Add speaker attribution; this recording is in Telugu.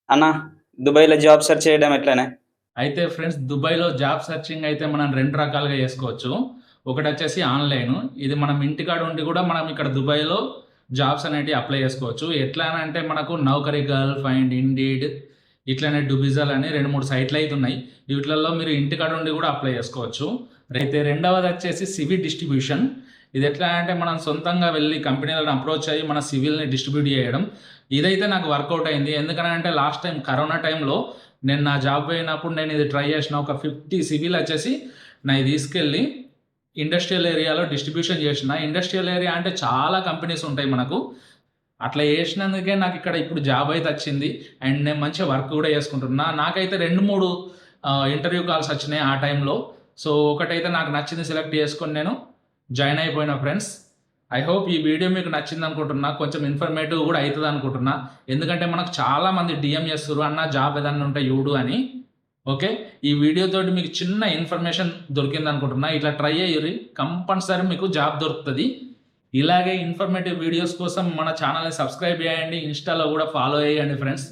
Speaker 1: అన్న దుబాయ్‌లో జాబ్ సెర్చ్ చేయడం ఎట్లనే?
Speaker 2: అయితే ఫ్రెండ్స్ దుబాయ్‌లో జాబ్ సెర్చింగ్ అయితే మనం 2 రకాలుగా చేసుకోవచ్చు. ఒకటొచ్చేసి ఆన్‌లైను. ఇది మనం ఇంటికాడ ఉండి కూడా మనం ఇక్కడ దుబాయ్‌లో జాబ్స్ అనేటివి అప్లై చేసుకోవచ్చు. ఎట్లా అనంటే మనకు నౌకరీ గర్ల్, ఫైండ్, ఇండీడ్ ఇట్లనే డుబిజల్ అని 2, 3 సైట్‌లయితే ఉన్నాయి. వీటిలలో మీరు ఇంటికాడ ఉండి కూడా అప్లై చేసుకోవచ్చు. అయితే రెండవదొచ్చేసి సివి డిస్ట్రిబ్యూషన్. ఇది ఎట్లా అంటే మనం సొంతంగా వెళ్లి కంపెనీలను అప్రోచ్ అయ్యి మన సివిల్‌ని డిస్ట్రిబ్యూట్ చేయడం. ఇదైతే నాకు వర్కౌట్ అయింది. ఎందుకనంటే లాస్ట్ టైం కరోనా టైంలో నేను నా జాబ్ పోయినప్పుడు నేను ఇది ట్రై చేసిన. ఒక 50 సివిల్ వచ్చేసి నాయి తీసుకెళ్ళి ఇండస్ట్రియల్ ఏరియాలో డిస్ట్రిబ్యూషన్ చేసిన. ఇండస్ట్రియల్ ఏరియా అంటే చాలా కంపెనీస్ ఉంటాయి మనకు. అట్లా చేసినందుకే నాకు ఇక్కడ ఇప్పుడు జాబ్ అయితే వచ్చింది. అండ్ నేను మంచిగా వర్క్ కూడా చేసుకుంటున్నా. నాకైతే 2, 3 ఇంటర్వ్యూ కాల్స్ వచ్చినాయి ఆ టైంలో. సో ఒకటైతే నాకు నచ్చింది సెలెక్ట్ చేసుకొని నేను జాయిన్ అయిపోయిన ఫ్రెండ్స్. ఐ హోప్ ఈ వీడియో మీకు నచ్చింది అనుకుంటున్నా. కొంచెం ఇన్ఫర్మేటివ్ కూడా అవుతుంది అనుకుంటున్నా. ఎందుకంటే మనకు చాలామంది డిఎం చేస్తుర్రు అన్న జాబ్ ఏదన్నా ఉంటే చూడు అని. ఓకే. ఈ వీడియో తోటి మీకు చిన్న ఇన్ఫర్మేషన్ దొరికింది అనుకుంటున్నా. ఇట్లా ట్రై అయ్యిర్రి కంపల్సరీ మీకు జాబ్ దొరుకుతుంది. ఇలాగే ఇన్ఫర్మేటివ్ వీడియోస్ కోసం మన ఛానల్ని సబ్స్క్రైబ్ చేయండి. ఇన్స్టాలో కూడా ఫాలో చేయండి ఫ్రెండ్స్.